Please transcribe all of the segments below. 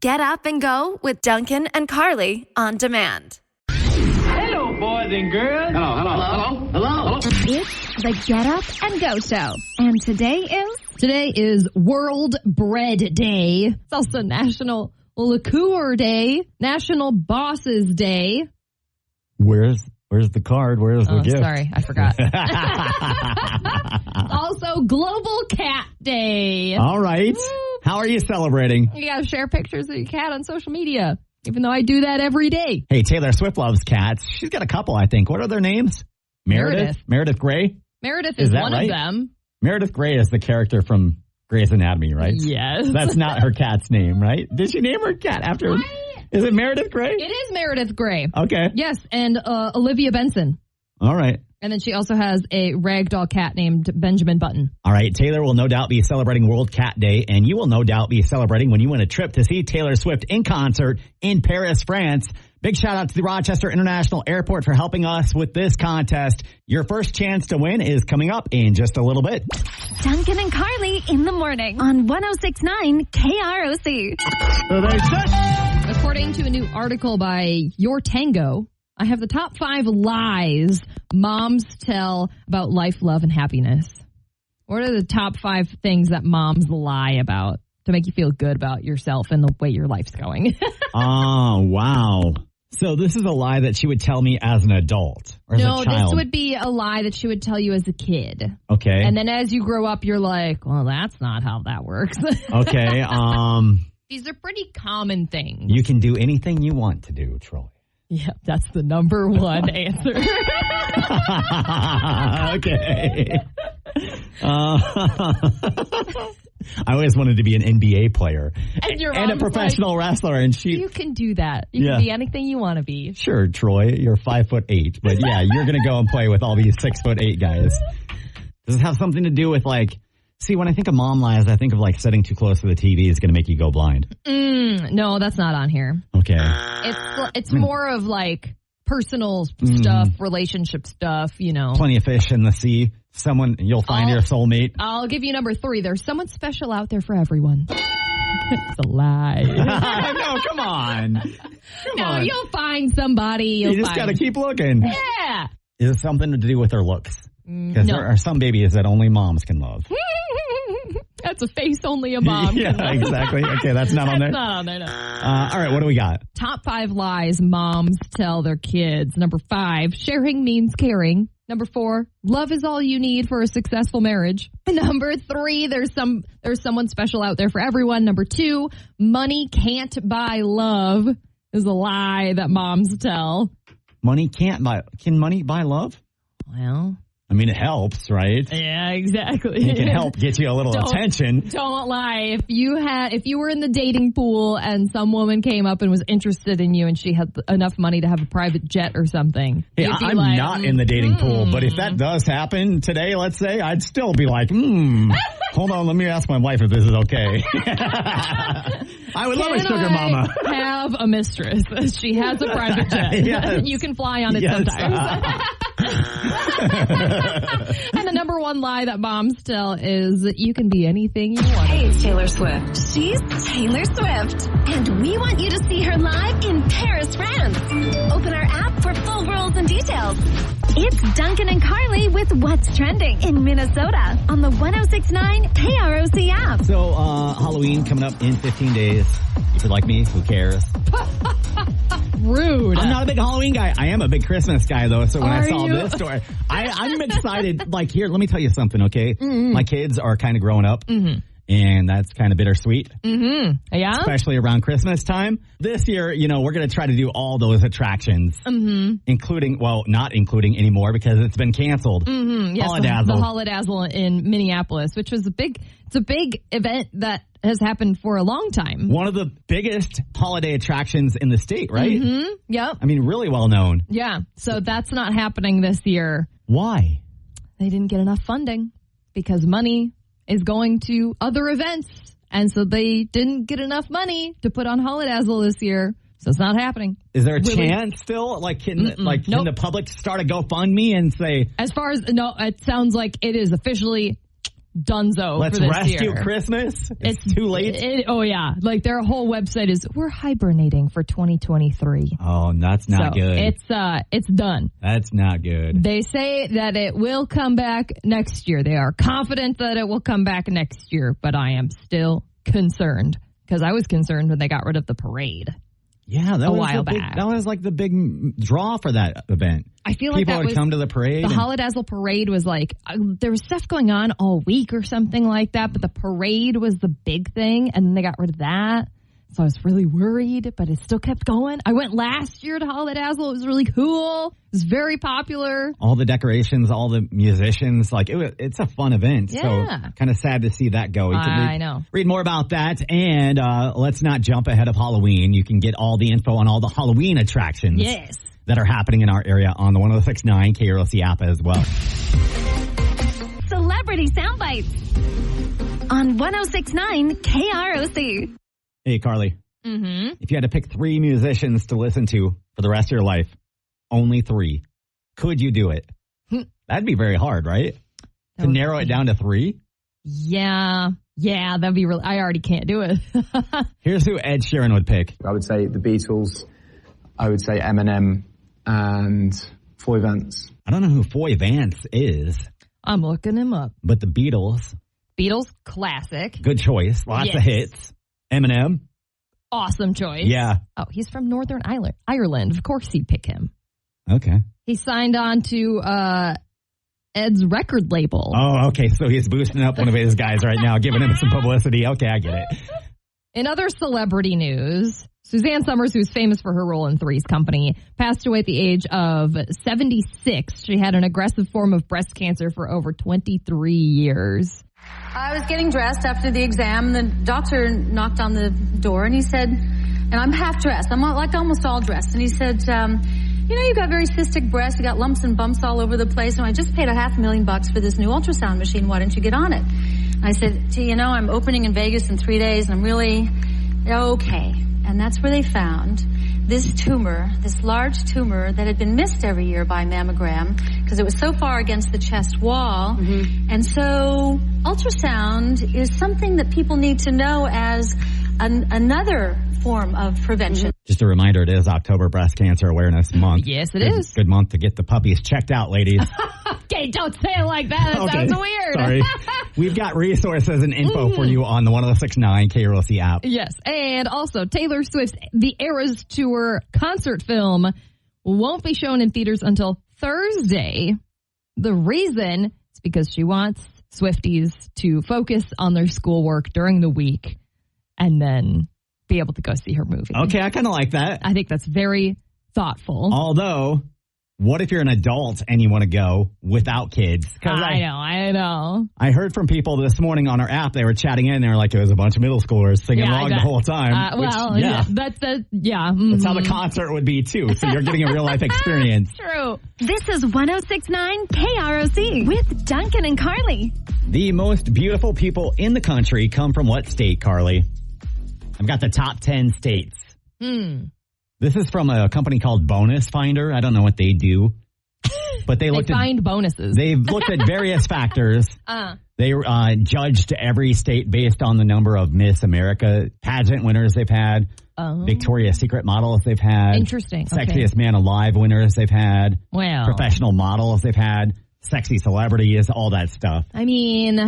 Get up and go with Duncan and Carly on demand. Hello, boys and girls. Hello. It's the Get Up and Go Show. And today is World Bread Day. It's also National Liqueur Day, National Bosses Day. Where's the card? Where's the gift? Sorry, I forgot. Also, Global Cat Day. All right. Woo. How are you celebrating? You gotta share pictures of your cat on social media, even though I do that every day. Hey, Taylor Swift loves cats. She's got a couple, I think. What are their names? Meredith Grey? Meredith is one right? of them. Meredith Grey is the character from Grey's Anatomy, right? Yes. That's not her cat's name, right? Did she name her cat after... Is it Meredith Grey? It is Meredith Grey. Okay. Yes, and Olivia Benson. All right. And then she also has a ragdoll cat named Benjamin Button. All right. Taylor will no doubt be celebrating World Cat Day, and you will no doubt be celebrating when you win a trip to see Taylor Swift in concert in Paris, France. Big shout out to the Rochester International Airport for helping us with this contest. Your first chance to win is coming up in just a little bit. Duncan and Carly in the morning on 106.9 KROC. According to a new article by Your Tango, I have the top 5 lies moms tell about life, love, and happiness. What are the top 5 things that moms lie about to make you feel good about yourself and the way your life's going? Oh, wow. So this is a lie that she would tell me as an adult or as a child. No, this would be a lie that she would tell you as a kid. Okay. And then as you grow up, you're like, well, that's not how that works. Okay. These are pretty common things. You can do anything you want to do, Troy. Yeah, that's the number one answer. Okay. I always wanted to be an NBA player and a professional wrestler, and you can do that. You can be anything you want to be. Sure, Troy, you're 5'8", but yeah, you're going to go and play with all these 6'8" guys. Does it have something to do with see, when I think of mom lies, I think of sitting too close to the TV is going to make you go blind. No, that's not on here. Okay. It's more of personal stuff, relationship stuff, Plenty of fish in the sea. You'll find your soulmate. I'll give you number 3. There's someone special out there for everyone. It's a lie. No, come on. You'll find somebody. You just got to keep looking. Yeah. Is it something to do with their looks? Because there are some babies that only moms can love. That's a face only a mom can love. Exactly. Okay, that's not on there? That's not on there, no. All right, what do we got? Top 5 lies moms tell their kids. Number 5, sharing means caring. Number 4, love is all you need for a successful marriage. Number 3, there's someone special out there for everyone. Number 2, money can't buy love is a lie that moms tell. Can money buy love? Well, I mean, it helps, right? Yeah, exactly. It can help get you a little attention. Don't lie. If you were in the dating pool and some woman came up and was interested in you and she had enough money to have a private jet or something. Hey, I'm not in the dating pool, but if that does happen today, let's say, I'd still be like, hold on, let me ask my wife if this is okay. I would love a sugar mama. Have a mistress. She has a private jet. Yes. You can fly on it sometimes. And the number 1 lie that moms tell is that you can be anything you want. Hey, it's Taylor Swift. She's Taylor Swift. And we want you to see her live in Paris, France. Open our app for full rules and details. It's Duncan and Carly with What's Trending in Minnesota on the 106.9 KROC app. So, Halloween coming up in 15 days. If you're like me, who cares? Rude. I'm not a big Halloween guy. I am a big Christmas guy, though. So when I saw you? this story, I'm excited. Here, let me tell you something, okay? Mm-hmm. My kids are kind of growing up. Mm-hmm. And that's kind of bittersweet. Mm-hmm. Yeah. Especially around Christmas time. This year, we're going to try to do all those attractions. Mm-hmm. Not including anymore because it's been canceled. Mm-hmm. Yes, Holidazzle. The Holidazzle in Minneapolis, which was a big event that has happened for a long time. One of the biggest holiday attractions in the state, right? Mm-hmm. Yep. I mean, really well known. Yeah. So that's not happening this year. Why? They didn't get enough funding because money is going to other events. And so they didn't get enough money to put on Holidazzle this year. So it's not happening. Is there a chance still? Can the public start a GoFundMe and say... As far as... No, it sounds like it is officially dunzo Let's for this rescue year. Christmas. It's too late. Oh, yeah. Like, their whole website is, we're hibernating for 2023. Oh, that's not good. It's done. That's not good. They say that it will come back next year. They are confident that it will come back next year, but I am still concerned because I was concerned when they got rid of the parade. Yeah, that a was while big, back. That was like the big draw for that event. I feel like people that would was come to the parade. The Holidazzle parade was like there was stuff going on all week or something like that, but the parade was the big thing, and then they got rid of that. So I was really worried, but it still kept going. I went last year to Holidazzle. It was really cool. It was very popular. All the decorations, all the musicians, like it's a fun event. Yeah. So kind of sad to see that go. I know. Read more about that, and let's not jump ahead of Halloween. You can get all the info on all the Halloween attractions Yes. that are happening in our area on the 106.9 KROC app as well. Celebrity Soundbites on 106.9 KROC. Hey, Carly. Mm-hmm. If you had to pick 3 musicians to listen to for the rest of your life, only 3, could you do it? That'd be very hard, right? To narrow it down to 3? Yeah, that'd be really. I already can't do it. Here's who Ed Sheeran would pick. I would say the Beatles. I would say Eminem and Foy Vance. I don't know who Foy Vance is, I'm looking him up. but the Beatles, Beatles classic. good choice. Lots of Yes. hits. Eminem, Awesome choice. yeah. Oh, he's from Northern Ireland. Of course he'd pick him. Okay. He signed on to Ed's record label. Oh, okay. So he's boosting up one of his guys right now, giving him some publicity. Okay, I get it. In other celebrity news, Suzanne Summers, who's famous for her role in Three's Company, passed away at the age of 76. She had an aggressive form of breast cancer for over 23 years. I was getting dressed after the exam. The doctor knocked on the door and he said, and I'm half dressed. I'm like almost all dressed. And he said, you've got very cystic breasts. You got lumps and bumps all over the place. And I just paid $500,000 for this new ultrasound machine. Why don't you get on it? And I said, I'm opening in Vegas in 3 days and I'm really okay. And that's where they found this tumor, this large tumor that had been missed every year by mammogram because it was so far against the chest wall. Mm-hmm. And so ultrasound is something that people need to know as another form of prevention. Just a reminder, it is October Breast Cancer Awareness Month. Yes, it is. Good month to get the puppies checked out, ladies. Okay, don't say it like that. That sounds weird. Sorry. We've got resources and info for you on the 106.9 KROC app. Yes, and also Taylor Swift's The Eras Tour concert film won't be shown in theaters until Thursday. The reason is because she wants Swifties to focus on their schoolwork during the week and then be able to go see her movie. Okay, I kind of like that. I think that's very thoughtful. Although, what if you're an adult and you want to go without kids? I know. I heard from people this morning on our app. They were chatting in. They were like, it was a bunch of middle schoolers singing along the whole time. That's how the concert would be, too. So you're getting a real-life experience. True. This is 106.9 KROC with Duncan and Carly. The most beautiful people in the country come from what state, Carly? I've got the top 10 states. This is from a company called Bonus Finder. I don't know what they do, but they find bonuses. They've looked at various factors. They judged every state based on the number of Miss America pageant winners they've had, Victoria's Secret models they've had, Interesting. Sexiest Man Alive winners they've had, professional models they've had, sexy celebrities, all that stuff. I mean,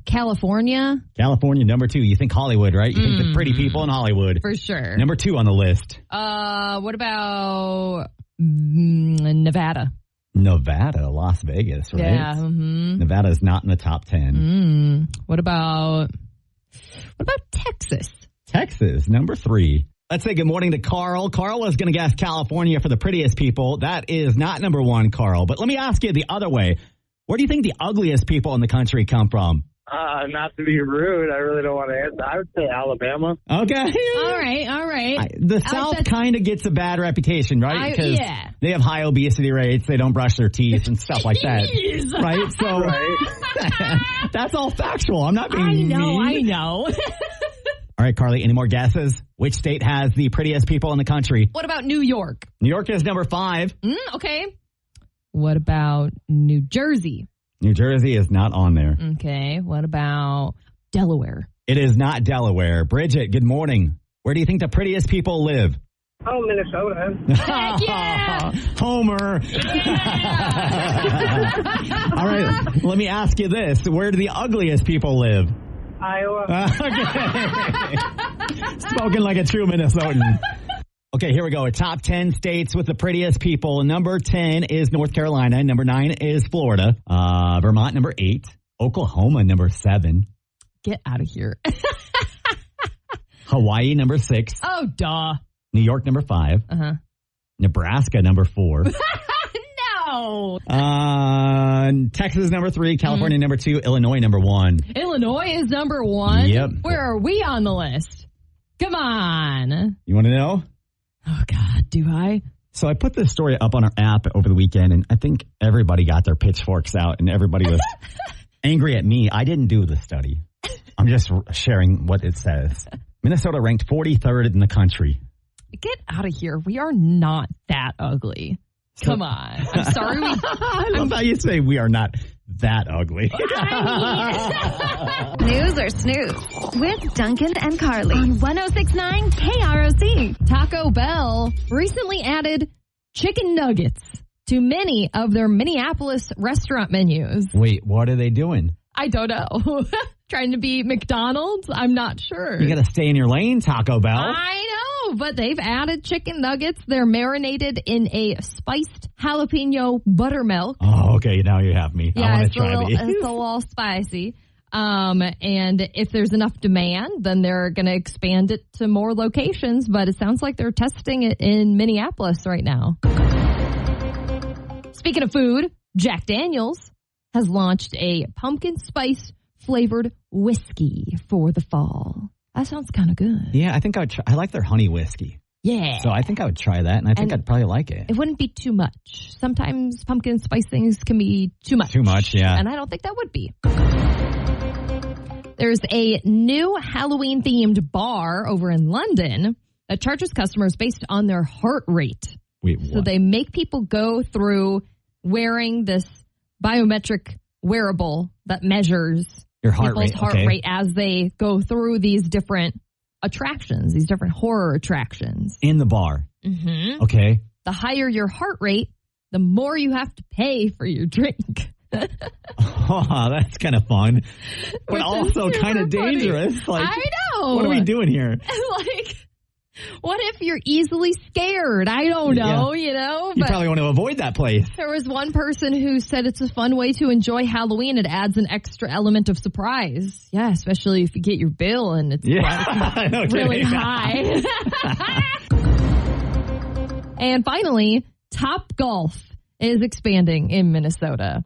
California, number 2. You think Hollywood, right? You think the pretty people in Hollywood. for sure. Number 2 on the list. What about Nevada? Nevada, Las Vegas, right? Yeah. Mm-hmm. Nevada is not in the top 10. What about Texas? Texas, number 3. Let's say good morning to Carl. Carl was going to guess California for the prettiest people. That is not number 1, Carl. But let me ask you the other way. Where do you think the ugliest people in the country come from? Not to be rude, I really don't want to answer. I would say Alabama. Okay. All right. The South kind of gets a bad reputation, right? Because they have high obesity rates. They don't brush their teeth and stuff like that. Right? So that's all factual. I'm not being mean. I know. All right, Carly, any more guesses? Which state has the prettiest people in the country? What about New York? New York is number 5. Okay. What about New Jersey? New Jersey is not on there. Okay, what about Delaware? It is not Delaware. Bridget, good morning. Where do you think the prettiest people live? Oh, Minnesota. Heck yeah! Homer. All right, let me ask you this. Where do the ugliest people live? Iowa. Okay. Spoken like a true Minnesotan. Okay, here we go. Top 10 states with the prettiest people. Number 10 is North Carolina. Number 9 is Florida. Vermont, number 8. Oklahoma, number 7. Get out of here. Hawaii, number 6. Oh, duh. New York, number 5. Uh-huh. Nebraska, number 4. No. Texas, number 3. California, number 2. Illinois, number 1. Illinois is number 1? Yep. Where are we on the list? Come on. You want to know? Oh, God, do I? So I put this story up on our app over the weekend, and I think everybody got their pitchforks out, and everybody was angry at me. I didn't do the study. I'm just sharing what it says. Minnesota ranked 43rd in the country. Get out of here. We are not that ugly. Come on. I'm sorry. I love how you say we are not that ugly. News or snooze with Duncan and Carly on 106.9 KROC. Taco Bell recently added chicken nuggets to many of their Minneapolis restaurant menus. Wait, what are they doing? I don't know. Trying to be McDonald's? I'm not sure. You got to stay in your lane, Taco Bell. I know, but they've added chicken nuggets. They're marinated in a spiced jalapeno buttermilk. Oh, okay. Now you have me. Yeah, I want to try these. It's a little spicy. And if there's enough demand, then they're going to expand it to more locations. But it sounds like they're testing it in Minneapolis right now. Speaking of food, Jack Daniel's has launched a pumpkin spice flavored whiskey for the fall. That sounds kind of good. Yeah, I think I like their honey whiskey. Yeah. So I think I would try that, and I think I'd probably like it. It wouldn't be too much. Sometimes pumpkin spice things can be too much. Too much, yeah. And I don't think that would be. There's a new Halloween-themed bar over in London that charges customers based on their heart rate. Wait, what? So they make people go through wearing this biometric wearable that measures your heart people's rate, heart okay. rate as they go through these different attractions, these different horror attractions. In the bar. Mm-hmm. Okay. The higher your heart rate, the more you have to pay for your drink. Oh, that's kind of fun, but also kind of dangerous. Like, I know. What are we doing here? Like, what if you're easily scared? I don't know, you know? You But probably want to avoid that place. there was one person who said it's a fun way to enjoy Halloween. It adds an extra element of surprise. Yeah, especially if you get your bill and it's No really kidding. high. And finally, Top Golf is expanding in Minnesota.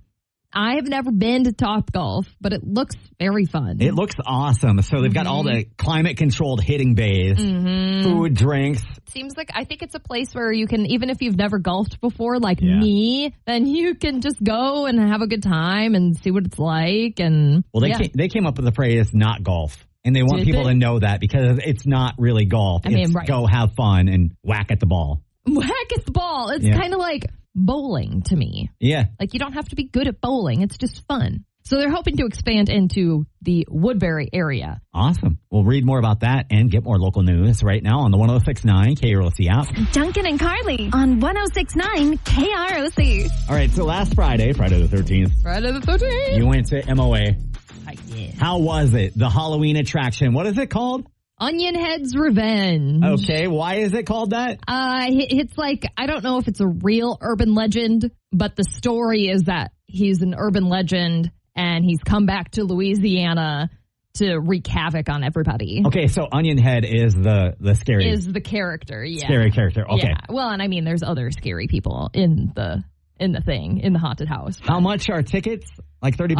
I have never been to Top Golf, but it looks very fun. It looks awesome. So they've got all the climate-controlled hitting bays, food, drinks. Seems like I think it's a place where you can, even if you've never golfed before, like Yeah. me, then you can just go and have a good time and see what it's like. And Well, they came up with the phrase "not golf," and they want Did people they? to know that because it's not really golf. I mean, it's right. go have fun and whack at the ball. whack at the ball. It's kind of like bowling to me. Yeah. Like you don't have to be good at bowling. It's just fun. So they're hoping to expand into the Woodbury area. Awesome. We'll read more about that and get more local news right now on the 106.9 KROC app. Duncan and Carly on 106.9 KROC. All right, so last Friday the 13th, Friday the 13th. you went to MOA. Yeah. How was it? The Halloween attraction. What is it called? Onion Head's Revenge. Okay, why is it called that? It's like, I don't know if it's a real urban legend, but the story is that he's an urban legend and he's come back to Louisiana to wreak havoc on everybody. Okay, so Onion Head is the scary. Is the character, yeah. Scary character, okay. Yeah. Well, and I mean, there's other scary people in the haunted house. How much are tickets? Like $30?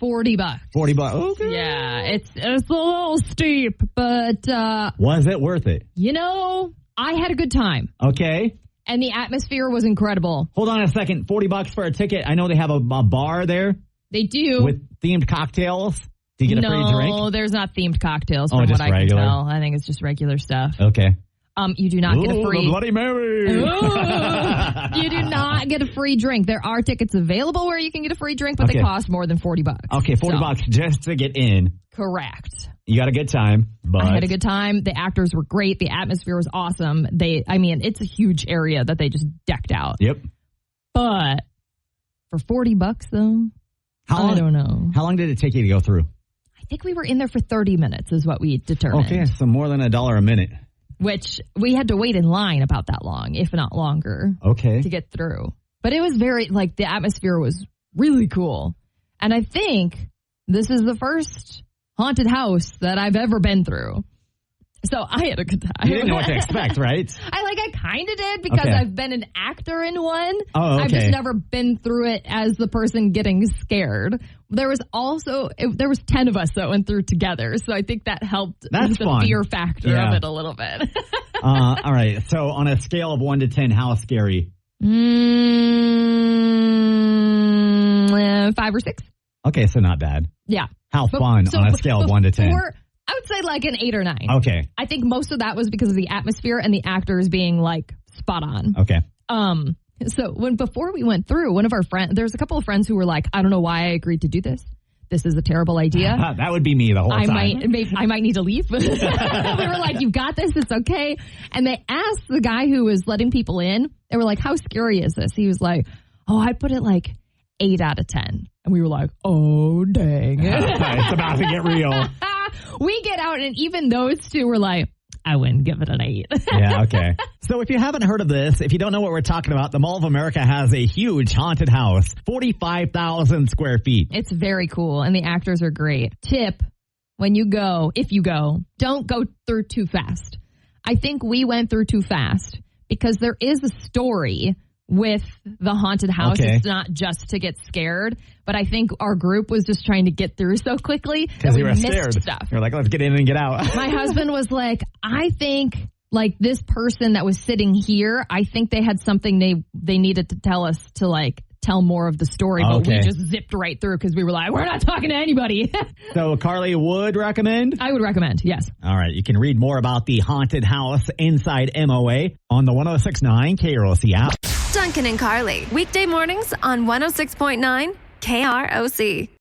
$40. $40. Okay. Yeah, it's a little steep, but Was it worth it? you know, I had a good time. Okay. And the atmosphere was incredible. Hold on a second. $40 for a ticket. I know they have a bar there They do. with themed cocktails. Do you get a free drink? No, there's not themed cocktails Oh, from just what I regular? can tell. I think it's just regular stuff. Okay. You do not get a free... the Bloody Mary. You do not get a free drink. There are tickets available where you can get a free drink, but they cost more than $40. Okay, $40 just to get in. Correct. You got a good time. But I had a good time. The actors were great. The atmosphere was awesome. It's a huge area that they just decked out. Yep. But for $40 though, I don't know. How long did it take you to go through? I think we were in there for 30 minutes is what we determined. Okay, so more than $1 a minute. Which we had to wait in line about that long, if not longer. Okay. To get through. But it was the atmosphere was really cool. And I think this is the first haunted house that I've ever been through. So I had a good time. You didn't know what to expect, right? I kind of did because I've been an actor in one. Oh, okay. I've just never been through it as the person getting scared. There was 10 of us that went through together. So I think that helped That's the fun. fear factor of it a little bit. All right. So on a scale of 1 to 10, how scary? 5 or 6. Okay, so not bad. Yeah. How fun on a scale of 1 to 10? I would say like an 8 or 9. Okay. I think most of that was because of the atmosphere and the actors being like spot on. Okay. So before we went through, one of our friends, there's a couple of friends who were like, I don't know why I agreed to do this. This is a terrible idea. That would be me the whole time. I might need to leave. We were like, you've got this. It's okay. And they asked the guy who was letting people in, they were like, how scary is this? He was like, I put it like 8 out of 10. And we were like, oh, dang. It's about to get real. We get out, and even those two were like, I wouldn't give it an 8. Yeah, okay. So if you haven't heard of this, if you don't know what we're talking about, the Mall of America has a huge haunted house, 45,000 square feet. It's very cool, and the actors are great. Tip, when you go, if you go, don't go through too fast. I think we went through too fast because there is a story with the haunted house. Okay. It's not just to get scared, but I think our group was just trying to get through so quickly that we missed scared stuff. You're like, let's get in and get out. My husband was like, I think like this person that was sitting here, I think they had something they needed to tell us to like tell more of the story, but we just zipped right through because we were like, we're not talking to anybody. So Carly would recommend? I would recommend, yes. All right. You can read more about the haunted house inside MOA on the 106.9 KROC app. Duncan and Carly, weekday mornings on 106.9 KROC.